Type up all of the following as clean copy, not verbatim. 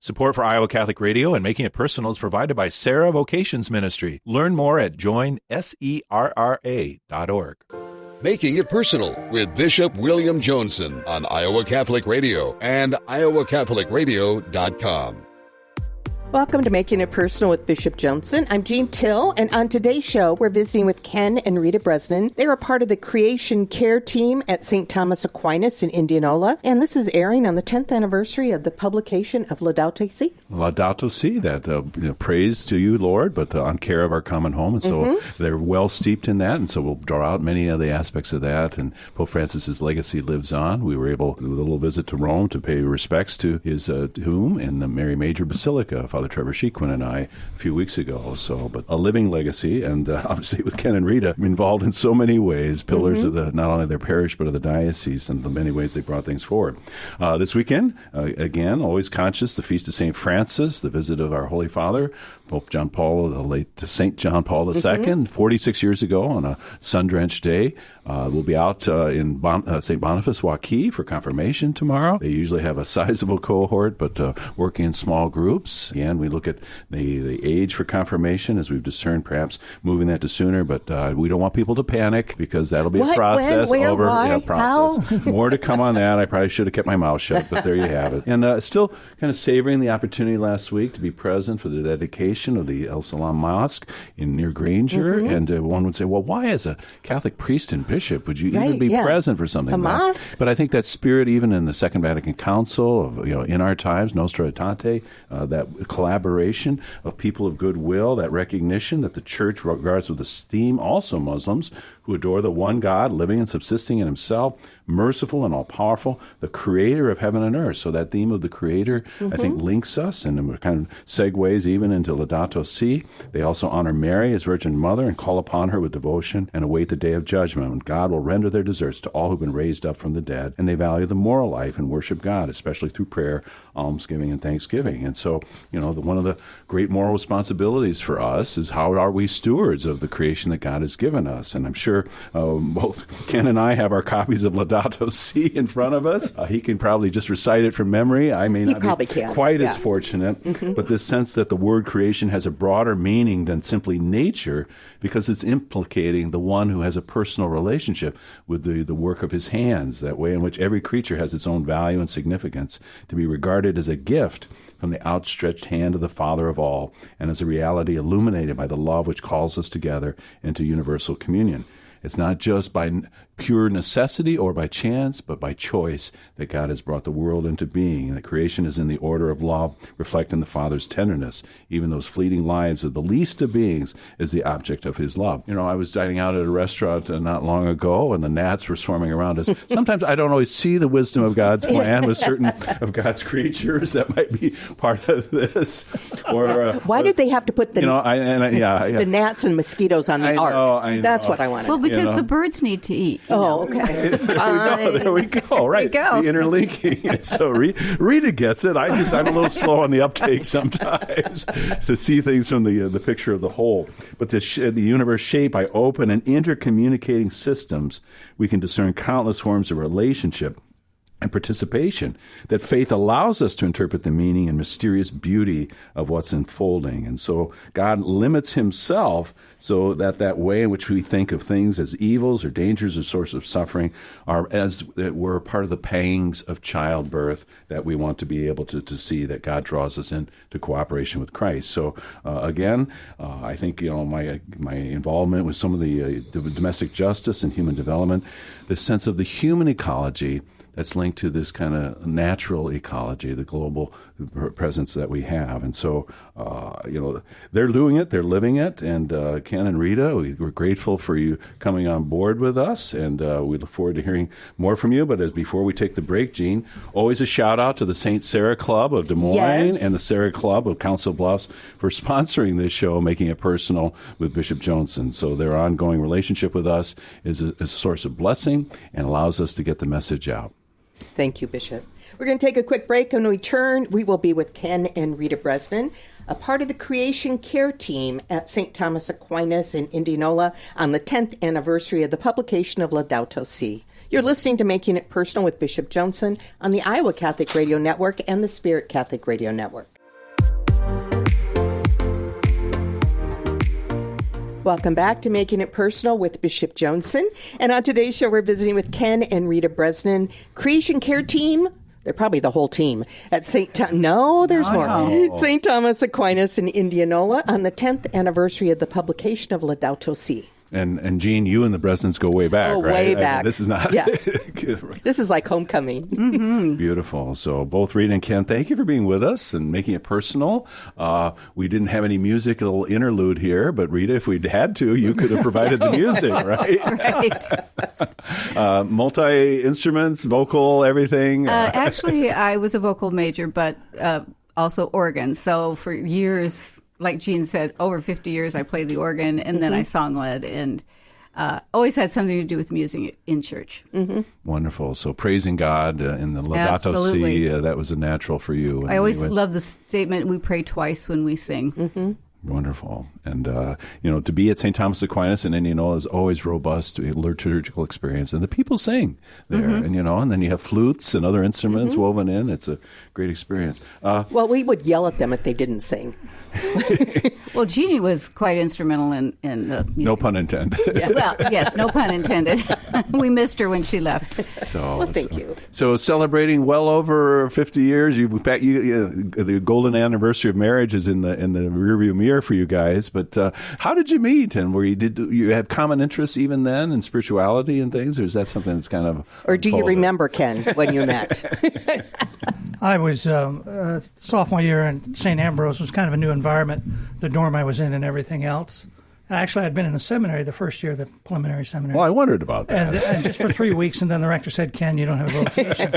Support for Iowa Catholic Radio and Making It Personal is provided by Sarah Vocations Ministry. Learn more at joinserra.org. Making It Personal with Bishop William Joensen on Iowa Catholic Radio and iowacatholicradio.com. Welcome to Making It Personal with Bishop Joensen. I'm Jean Till, and on today's show, we're visiting with Ken and Rita Bresnan. They are part of the Creation Care Team at St. Thomas Aquinas in Indianola, and this is airing on the 10th anniversary of the publication of Laudato Si. Laudato Si, that praise to you, Lord, but on care of our common home. And so they're well steeped in that, and so we'll draw out many of the aspects of that, and Pope Francis's legacy lives on. We were able, a little visit to Rome, to pay respects to his tomb in the Mary Major Basilica, Father Trevor Shequin and I a few weeks ago. So, but a living legacy, and obviously with Ken and Rita involved in so many ways, pillars of the not only their parish but of the diocese, and the many ways they brought things forward. This weekend, again, always conscious, the Feast of St. Francis, the visit of our Holy Father, Pope John Paul, the late St. John Paul II, 46 years ago on a sun-drenched day. We'll be out in St. Boniface, Waukee for confirmation tomorrow. They usually have a sizable cohort, but working in small groups. Again, we look at the age for confirmation as we've discerned, perhaps moving that to sooner, but we don't want people to panic because that'll be a process. When, where, why, process. How? More to come on that. I probably should have kept my mouth shut, but there you have it. And still kind of savoring the opportunity last week to be present for the dedication of the El Salam Mosque near Granger. And one would say, well, why as a Catholic priest and bishop would you even be present for something like that? Mosque? But I think that spirit, even in the Second Vatican Council, of, in our times, Nostra Aetate, that collaboration of people of goodwill, that recognition that the Church regards with esteem also Muslims who adore the one God, living and subsisting in himself, merciful and all-powerful, the creator of heaven and earth. So that theme of the creator, I think, links us and kind of segues even into Laudato Si. They also honor Mary as Virgin Mother and call upon her with devotion and await the day of judgment when God will render their deserts to all who've been raised up from the dead. And they value the moral life and worship God, especially through prayer, almsgiving, and thanksgiving. And so, one of the great moral responsibilities for us is how are we stewards of the creation that God has given us? And I'm sure both Ken and I have our copies of Laudato Si in front of us. He can probably just recite it from memory. I may not be quite as fortunate, but this sense that the word creation has a broader meaning than simply nature because it's implicating the one who has a personal relationship with the work of his hands, that way in which every creature has its own value and significance, to be regarded as a gift from the outstretched hand of the Father of all, and as a reality illuminated by the love which calls us together into universal communion. It's not just by pure necessity or by chance, but by choice that God has brought the world into being. And that creation is in the order of love, reflecting the Father's tenderness. Even those fleeting lives of the least of beings is the object of his love. I was dining out at a restaurant not long ago, and the gnats were swarming around us. Sometimes I don't always see the wisdom of God's plan with certain of God's creatures that might be part of this. Or why did they have to put the the gnats and mosquitoes on the ark? I know. That's what I wanted. Well, because the birds need to eat. Oh, okay. There we go. Right. The interlinking. So Rita gets it. I'm a little slow on the uptake sometimes to see things from the picture of the whole. But the universe shaped by open and intercommunicating systems, we can discern countless forms of relationship and participation, that faith allows us to interpret the meaning and mysterious beauty of what's unfolding. And so God limits himself so that way in which we think of things as evils or dangers or source of suffering are as it were part of the pangs of childbirth that we want to be able to see that God draws us into cooperation with Christ. So again, I think my involvement with some of the domestic justice and human development, the sense of the human ecology that's linked to this kind of natural ecology, the global presence that we have. And so, they're doing it, they're living it. And Ken and Rita, we're grateful for you coming on board with us, and we look forward to hearing more from you. But before we take the break, Jean, always a shout out to the St. Sarah Club of Des Moines and the Sarah Club of Council Bluffs for sponsoring this show, Making It Personal with Bishop Joensen. So their ongoing relationship with us is a source of blessing and allows us to get the message out. Thank you, Bishop. We're going to take a quick break. When we return, we will be with Ken and Rita Bresnan, a part of the Creation Care Team at St. Thomas Aquinas in Indianola on the 10th anniversary of the publication of Laudato Si. You're listening to Making It Personal with Bishop Joensen on the Iowa Catholic Radio Network and the Spirit Catholic Radio Network. Welcome back to Making It Personal with Bishop Joensen. And on today's show, we're visiting with Ken and Rita Bresnan, Creation Care Team. They're probably the whole team at St. No, there's more. No. St. Thomas Aquinas in Indianola on the 10th anniversary of the publication of Laudato Si. And Jean, you and the Bresnans go way back, right? Way back. This is not... Yeah. This is like homecoming. Mm-hmm. Beautiful. So both Rita and Ken, thank you for being with us and making it personal. We didn't have any musical interlude here, but Rita, if we'd had to, you could have provided the music, right? Right. Multi-instruments, vocal, everything. Actually, I was a vocal major, but also organ. So for years, like Jean said, over 50 years, I played the organ, and then I song-led, and always had something to do with music in church. Mm-hmm. Wonderful. So praising God in the Laudato Si, that was a natural for you. I always love the statement, we pray twice when we sing. Mm-hmm. Wonderful. And, to be at St. Thomas Aquinas in Indianola is always robust, a liturgical experience. And the people sing there. And, and then you have flutes and other instruments woven in. It's a great experience. Well, we would yell at them if they didn't sing. Well, Jeannie was quite instrumental in the music. No pun intended. Yeah. Well, yes, no pun intended. We missed her when she left. Well, thank you. So celebrating well over 50 years, the golden anniversary of marriage is in the rearview mirror for you guys. But how did you meet? And did you have common interests even then in spirituality and things, or is that something that's kind of? Or do you remember, Ken, when you met? I was sophomore year in St. Ambrose. It was kind of a new environment, the dorm I was in and everything else. Actually, I'd been in the seminary the first year, the preliminary seminary. Well, I wondered about that. And just for 3 weeks, and then the rector said, Ken, you don't have a vocation.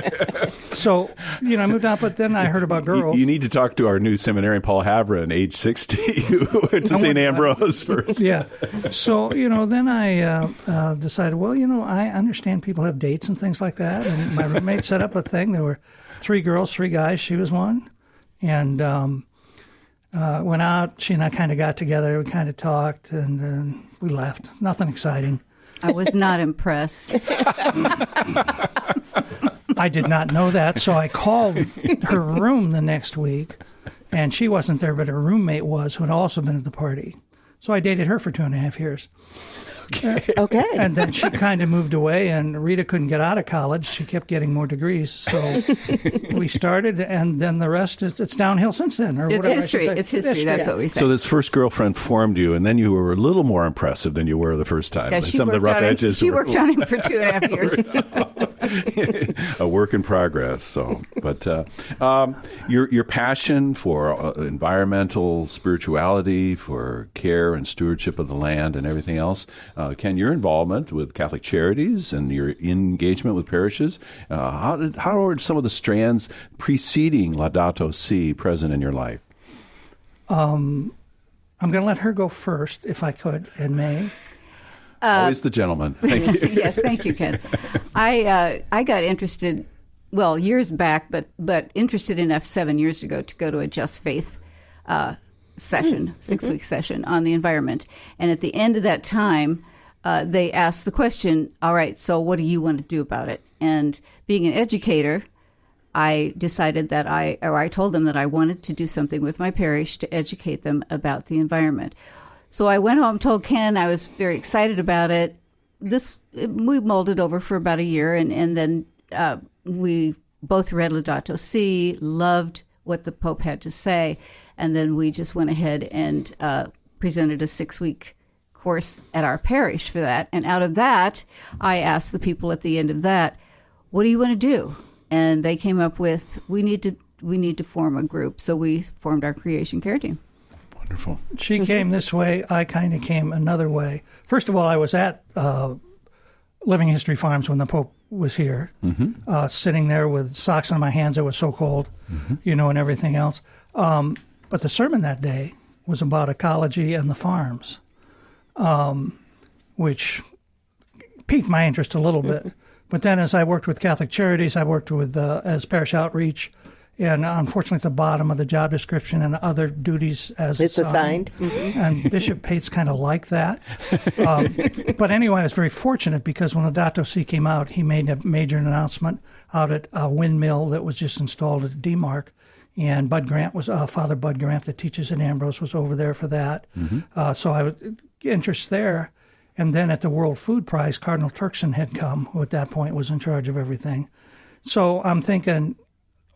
So, I moved out, but then I heard about girls. You need to talk to our new seminarian, Paul Havron, age 60, who went to St. Ambrose first. Yeah. So, then I decided, well, I understand people have dates and things like that. And my roommate set up a thing. There were 3 girls, 3 guys. She was one. And went out. She and I kind of got together. We kind of talked, and then we left. Nothing exciting. I was not impressed. I did not know that, so I called her room the next week, and she wasn't there, but her roommate was, who had also been at the party. So I dated her for 2.5 years. Okay. And then she kind of moved away, and Rita couldn't get out of college. She kept getting more degrees. So we started, and then the rest it's downhill since then. Or it's whatever history. It's history. That's what we say. So this first girlfriend formed you, and then you were a little more impressive than you were the first time. Yeah, Some of the rough edges. She worked on him for 2.5 years. A work in progress. So, but your passion for environmental spirituality, for care and stewardship of the land, and everything else. Ken, your involvement with Catholic Charities and your engagement with parishes, how are some of the strands preceding Laudato Si present in your life? I'm going to let her go first, if I could, and may. Always the gentleman. Thank you. Yes, thank you, Ken. I got interested, years back, but interested enough 7 years ago to go to a Just Faith session, 6-week session on the environment. And at the end of that time, they asked the question, all right, so what do you want to do about it? And being an educator, I decided that I told them that I wanted to do something with my parish to educate them about the environment. So I went home, told Ken, I was very excited about it. We molded over for about a year, and then we both read Laudato Si, loved what the Pope had to say, and then we just went ahead and presented a 6-week course at our parish for that. And out of that, I asked the people at the end of that, what do you want to do? And they came up with, we need to form a group. So we formed our Creation Care Team. Wonderful. She came this way. I kind of came another way. First of all, I was at Living History Farms when the Pope was here, sitting there with socks on my hands. It was so cold, and everything else. But the sermon that day was about ecology and the farms, which piqued my interest a little bit. But then as I worked with Catholic Charities, I worked with as parish outreach, and unfortunately at the bottom of the job description and other duties as it's assigned. And Bishop Pates kind of liked that. But anyway, I was very fortunate because when Laudato Si came out, he made a major announcement out at a windmill that was just installed at DMARC. And Bud Grant was Father Bud Grant that teaches at Ambrose was over there for that. So I interest there. And then at the World Food Prize, Cardinal Turkson had come, who at that point was in charge of everything. So I'm thinking,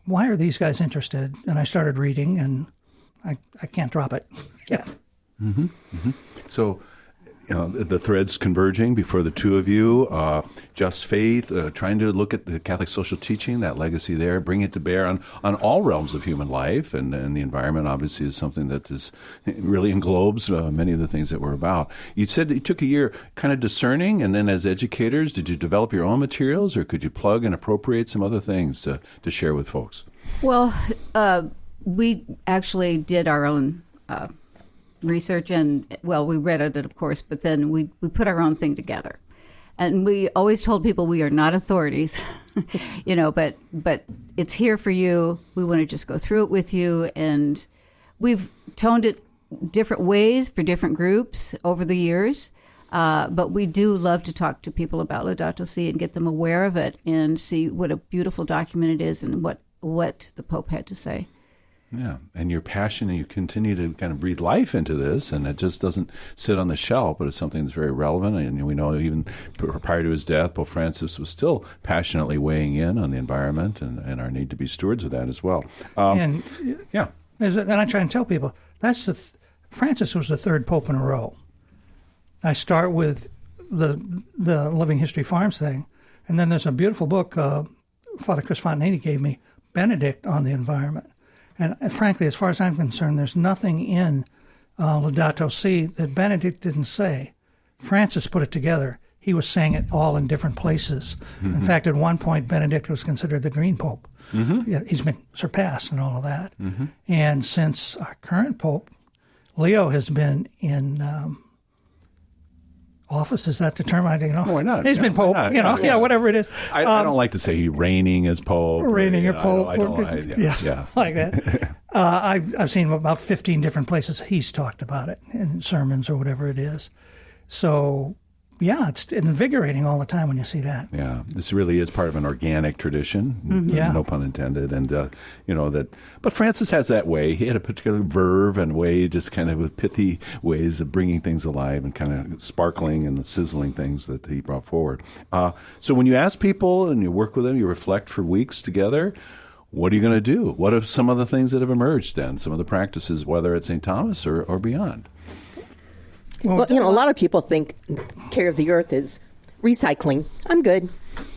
why are these guys interested? And I started reading, and I can't drop it. Yeah. Mm-hmm. Mm-hmm. So, the threads converging before the two of you, just faith, trying to look at the Catholic social teaching, that legacy there, bring it to bear on all realms of human life, and the environment obviously is something that really englobes many of the things that we're about. You said it took a year kind of discerning, and then as educators, did you develop your own materials, or could you plug and appropriate some other things to share with folks? Well, we actually did our own research, and we read it, of course, but then we put our own thing together. And we always told people we are not authorities, but it's here for you. We want to just go through it with you, and we've toned it different ways for different groups over the years. But we do love to talk to people about Laudato Si and get them aware of it and see what a beautiful document it is and what the Pope had to say. Yeah, and your passion, and you continue to kind of breathe life into this, and it just doesn't sit on the shelf, but it's something that's very relevant. And we know even prior to his death, Pope Francis was still passionately weighing in on the environment and our need to be stewards of that as well. And I try and tell people, Francis was the third Pope in a row. I start with the Living History Farms thing, and then there's a beautiful book Father Chris Fontanini gave me, Benedict, on the environment. And frankly, as far as I'm concerned, there's nothing in Laudato Si that Benedict didn't say. Francis put it together. He was saying it all in different places. Mm-hmm. In fact, at one point, Benedict was considered the Green Pope. Mm-hmm. Yeah, he's been surpassed and all of that. Mm-hmm. And since our current Pope, Leo, has been in office, is that the term? I don't know. Why not? He's been Pope, whatever it is. I don't like to say he reigning as Pope. Reigning as Pope. Yeah, like that. I've seen about 15 different places he's talked about it in sermons or whatever it is. So, yeah, it's invigorating all the time when you see that. Yeah, this really is part of an organic tradition, no pun intended, and that. But Francis has that way. He had a particular verve and way, just kind of with pithy ways of bringing things alive and kind of sparkling and sizzling things that he brought forward. So when you ask people and you work with them, you reflect for weeks together. What are you going to do? What are some of the things that have emerged then? Some of the practices, whether at St. Thomas or beyond. Well, a lot of people think care of the earth is recycling. I'm good.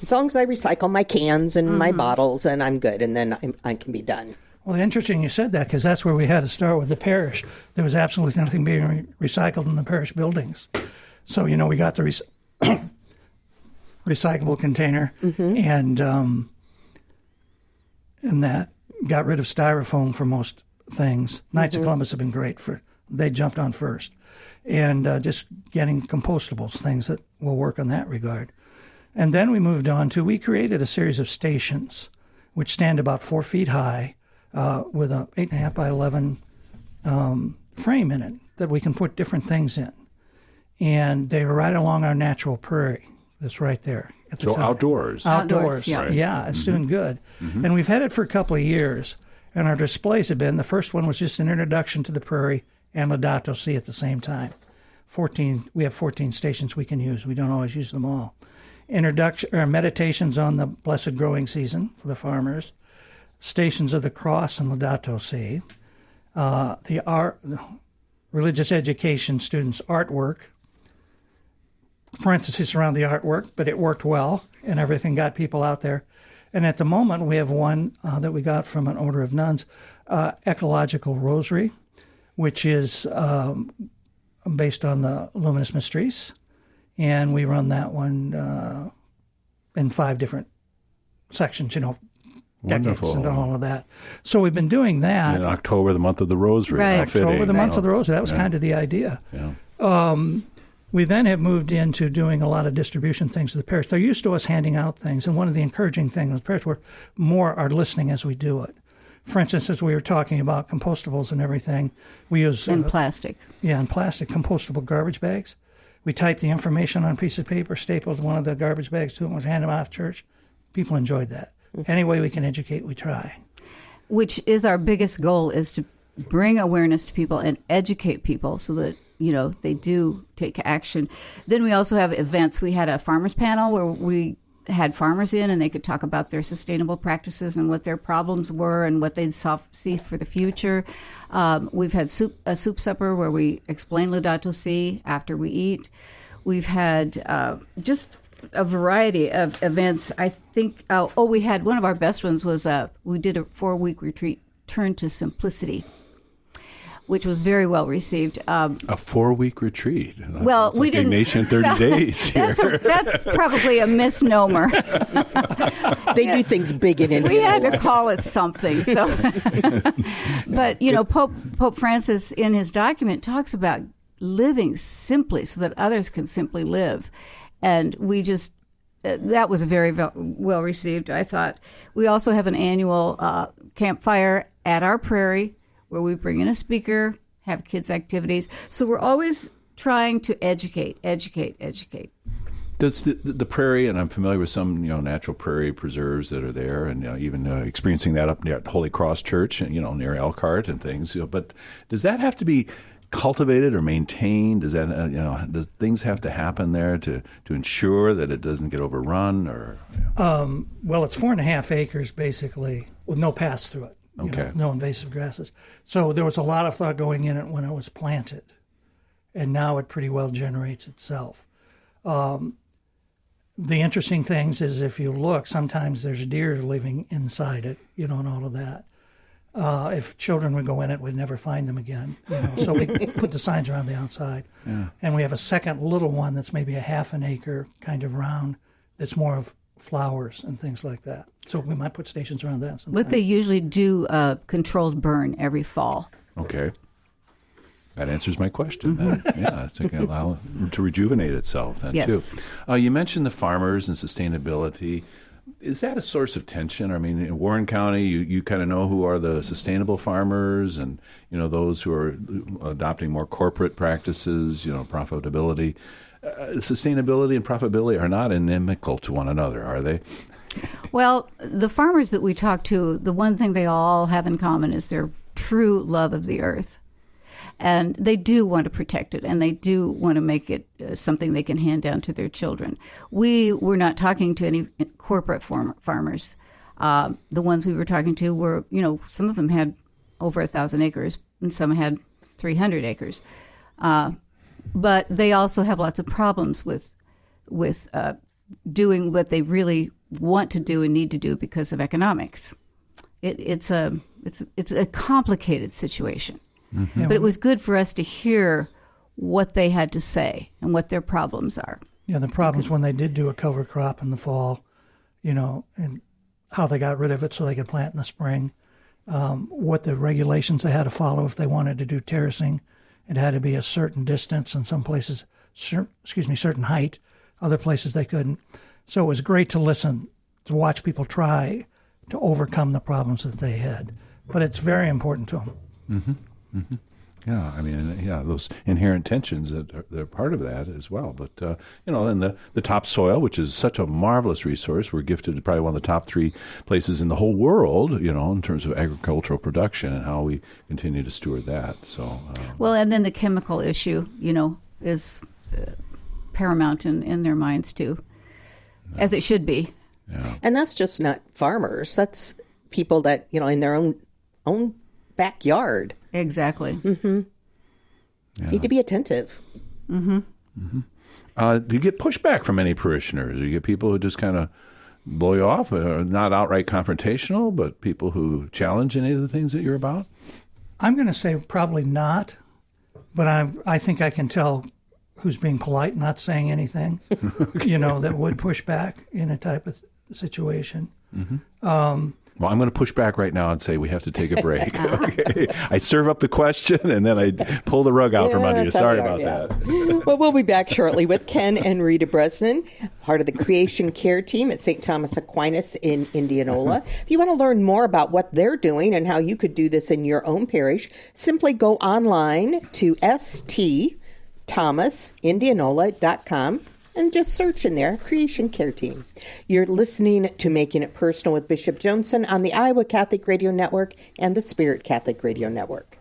As long as I recycle my cans and my bottles, and I'm good, and then I can be done. Well, interesting you said that, because that's where we had to start with the parish. There was absolutely nothing being recycled in the parish buildings. So, we got the recyclable container, and that got rid of styrofoam for most things. Knights of Columbus have been great they jumped on first. And just getting compostables, things that will work on that regard. And then we moved on we created a series of stations, which stand about 4 feet high, with a 8.5 by 11 frame in it that we can put different things in. And they were right along our natural prairie that's right there at the top. Outdoors. Outdoors, yeah. Right. Yeah, it's doing good. And we've had it for a couple of years, and our displays have been, the first one was just an introduction to the prairie and Laudato Si at the same time. We have 14 stations we can use. We don't always use them all. Meditations on the blessed growing season for the farmers. Stations of the Cross and Laudato Si. The art, religious education students' artwork. Parentheses around the artwork, but it worked well, and everything got people out there. And at the moment, we have one that we got from an order of nuns, Ecological Rosary, which is based on the Luminous Mysteries. And we run that one in 5 different sections, decades and all of that. So we've been doing that. In October, the month of the Rosary. Right. October, the month of the Rosary. That was kind of the idea. Yeah. We then have moved into doing a lot of distribution things to the parish. They're used to us handing out things, and one of the encouraging things with the parish, we're more are listening as we do it. For instance, as we were talking about compostables and everything, we use... And plastic. Yeah, and plastic, compostable garbage bags. We type the information on a piece of paper, stapled one of the garbage bags to it, and was handed them out of church. People enjoyed that. Any way we can educate, we try. Which is our biggest goal, is to bring awareness to people and educate people so that they do take action. Then we also have events. We had a farmers panel where we had farmers in, and they could talk about their sustainable practices and what their problems were and what they'd see for the future. We've had a soup supper where we explain Laudato Si after we eat. We've had just a variety of events. I think, we had one of our best ones was we did a 4-week retreat, Turn to Simplicity, which was very well received. A 4-week retreat. Well, it's we like didn't. Ignatian 30 days here. That's probably a misnomer. They do things big in India. We had to call it something. So, but Pope Francis in his document talks about living simply so that others can simply live, and we just. That was very well received, I thought. We also have an annual campfire at our prairie where we bring in a speaker, have kids' activities. So we're always trying to educate. Does the prairie, and I'm familiar with some natural prairie preserves that are there, and even experiencing that up near Holy Cross Church, near Elkhart and things. But does that have to be cultivated or maintained? Does that does things have to happen there to ensure that it doesn't get overrun? Or well, it's 4.5 acres basically with no paths through it. Okay. No invasive grasses. So there was a lot of thought going in it when it was planted, and now it pretty well generates itself. The interesting things is if you look, sometimes there's deer living inside it, and all of that. If children would go in it, we'd never find them again. So we put the signs around the outside. Yeah. And we have a second little one that's maybe a 1/2 acre kind of round that's more of flowers and things like that. So we might put stations around that sometime. But they usually do a controlled burn every fall. Okay. That answers my question. It's going to allow it to rejuvenate itself then, too. You mentioned the farmers and sustainability. Is that a source of tension? I mean, in Warren County, you kind of know who are the sustainable farmers and, those who are adopting more corporate practices, profitability. Sustainability and profitability are not inimical to one another, are they? Well, the farmers that we talk to, the one thing they all have in common is their true love of the earth. And they do want to protect it, and they do want to make it something they can hand down to their children. We were not talking to any corporate farmers. The ones we were talking to were, some of them had over 1,000 acres, and some had 300 acres. But they also have lots of problems with doing what they really want to do and need to do because of economics. It's a complicated situation. Mm-hmm. But it was good for us to hear what they had to say and what their problems are. Yeah, the problems when they did do a cover crop in the fall, and how they got rid of it so they could plant in the spring, what the regulations they had to follow if they wanted to do terracing. It had to be a certain distance, in some places, certain height. Other places they couldn't. So it was great to listen, to watch people try to overcome the problems that they had. But it's very important to them. Mm-hmm. Mm-hmm. Yeah, I mean, those inherent tensions they're part of that as well. But and the topsoil, which is such a marvelous resource, we're gifted probably one of the top 3 places in the whole world, in terms of agricultural production and how we continue to steward that. So, well, and then the chemical issue, is paramount in their minds too, as it should be. Yeah. And that's just not farmers; that's people that in their own backyard. Exactly. Mm-hmm. Yeah. Need to be attentive. Mm-hmm. Mm-hmm. Do you get pushback from any parishioners? Do you get people who just kind of blow you off, not outright confrontational, but people who challenge any of the things that you're about? I'm going to say probably not, but I think I can tell who's being polite, not saying anything, that would push back in a type of situation. Mm-hmm. Well, I'm going to push back right now and say we have to take a break. Okay. I serve up the question, and then I pull the rug out from under you. Sorry about that. Well, we'll be back shortly with Ken and Rita Bresnan, part of the Creation Care Team at St. Thomas Aquinas in Indianola. If you want to learn more about what they're doing and how you could do this in your own parish, simply go online to stthomasindianola.com. and just search in there, Creation Care Team. You're listening to Making It Personal with Bishop Joensen on the Iowa Catholic Radio Network and the Spirit Catholic Radio Network.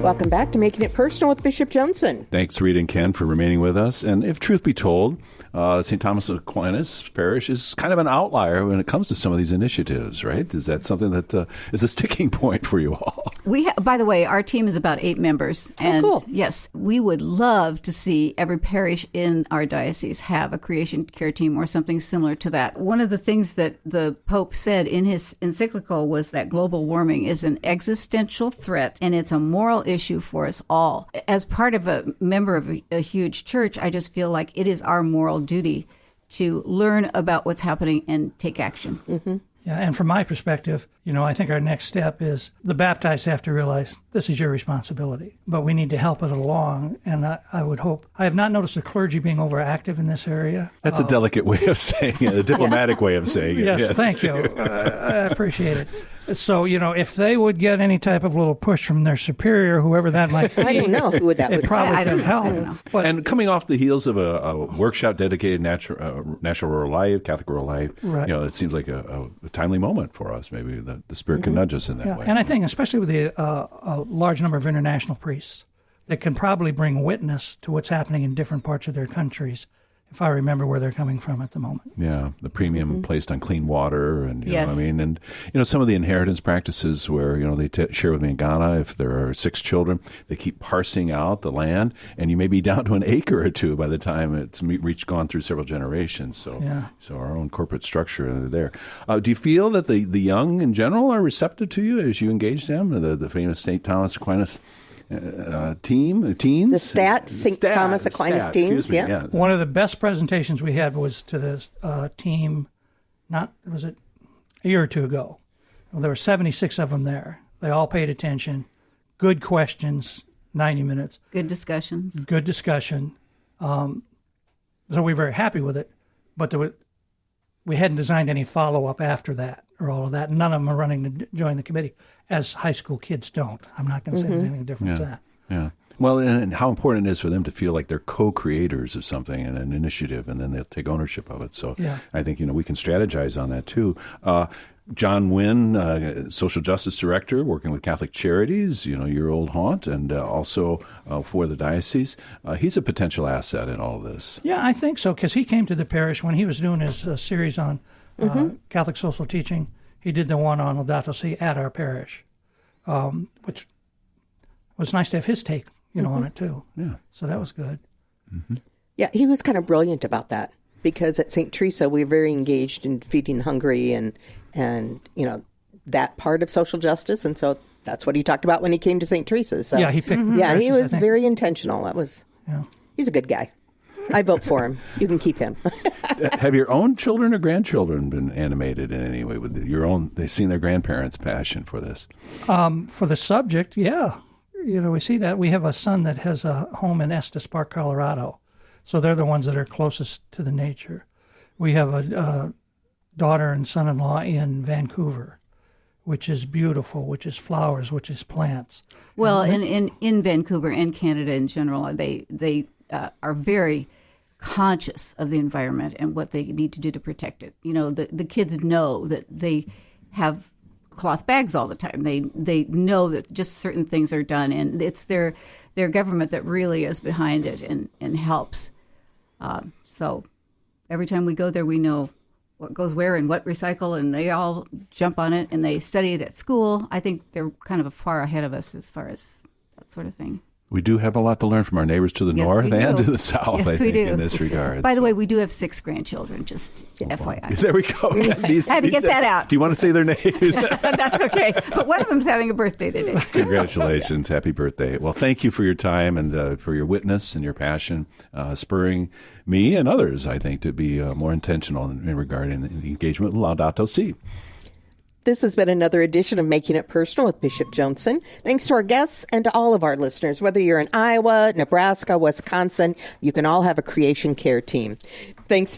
Welcome back to Making It Personal with Bishop Joensen. Thanks, Rita and Ken, for remaining with us. And if truth be told, St. Thomas Aquinas Parish is kind of an outlier when it comes to some of these initiatives, right? Is that something that is a sticking point for you all? By the way, our team is about 8 members. And cool. Yes, we would love to see every parish in our diocese have a creation care team or something similar to that. One of the things that the Pope said in his encyclical was that global warming is an existential threat and it's a moral issue for us all. As part of a member of a huge church, I just feel like it is our moral duty to learn about what's happening and take action. Mm-hmm. Yeah, and from my perspective, I think our next step is the baptized have to realize this is your responsibility, but we need to help it along. And I would hope, I have not noticed the clergy being overactive in this area. That's a delicate way of saying it, a diplomatic way of saying it. Yes, thank you. I appreciate it. So, if they would get any type of little push from their superior, whoever that might be. I don't know who that would be. It probably could help. I don't know. But, and coming off the heels of a workshop dedicated natural rural life, Catholic rural life, right. It seems like a timely moment for us. Maybe the Spirit can nudge us in that way. And I think, especially with a large number of international priests, that can probably bring witness to what's happening in different parts of their countries, if I remember where they're coming from at the moment. Yeah, the premium placed on clean water, and you Yes. know what I mean, and some of the inheritance practices where they share with me in Ghana. If there are 6 children, they keep parsing out the land, and you may be down to an acre or 2 by the time it's gone through several generations. So, so our own corporate structure there. Do you feel that the young in general are receptive to you as you engage them? The famous St. Thomas Aquinas teens? The St. Thomas Aquinas teens, yeah. One of the best presentations we had was to the team, was it a year or 2 ago? Well, there were 76 of them there. They all paid attention. Good questions, 90 minutes. Good discussions. Good discussion. So we were very happy with it, but we hadn't designed any follow-up after that or all of that. None of them are running to join the committee, as high school kids don't. I'm not going to say there's anything different to that. Yeah. Well, and how important it is for them to feel like they're co-creators of something and an initiative, and then they'll take ownership of it. So I think, we can strategize on that too. John Wynn, Social Justice Director, working with Catholic Charities, your old haunt, and also for the diocese. He's a potential asset in all of this. Yeah, I think so, because he came to the parish when he was doing his series on Catholic social teaching. He did the one on Laudato Si at our parish, which was nice to have his take, on it too. Yeah. So that was good. Mm-hmm. Yeah, he was kind of brilliant about that, because at St. Theresa we were very engaged in feeding the hungry and that part of social justice, and so that's what he talked about when he came to St. Theresa. So yeah, he picked. Yeah, he was very intentional. He's a good guy. I vote for him. You can keep him. Have your own children or grandchildren been animated in any way with your own? They've seen their grandparents' passion for this. For the subject, yeah. We see that. We have a son that has a home in Estes Park, Colorado. So they're the ones that are closest to the nature. We have a daughter and son-in-law in Vancouver, which is beautiful, which is flowers, which is plants. Well, in Vancouver and Canada in general, they are very conscious of the environment and what they need to do to protect it. The kids know that they have cloth bags all the time. They know that just certain things are done, and it's their government that really is behind it and helps. So every time we go there, we know what goes where and what recycle, and they all jump on it, and they study it at school. I think they're kind of far ahead of us as far as that sort of thing. We do have a lot to learn from our neighbors to the north and to the south, I think, in this regard. By the way, we do have 6 grandchildren, just FYI. There we go. I had to get that out. Do you want to say their names? That's okay. But one of them's having a birthday today. Congratulations. Happy birthday. Well, thank you for your time and for your witness and your passion, spurring me and others, I think, to be more intentional in regarding the engagement with Laudato Si. This has been another edition of Making It Personal with Bishop Joensen. Thanks to our guests and to all of our listeners. Whether you're in Iowa, Nebraska, Wisconsin, you can all have a creation care team. Thanks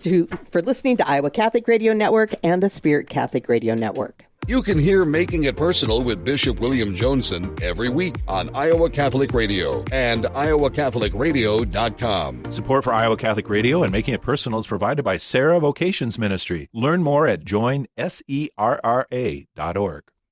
for listening to Iowa Catholic Radio Network and the Spirit Catholic Radio Network. You can hear Making It Personal with Bishop William Joensen every week on Iowa Catholic Radio and iowacatholicradio.com. Support for Iowa Catholic Radio and Making It Personal is provided by Sarah Vocations Ministry. Learn more at joinserra.org.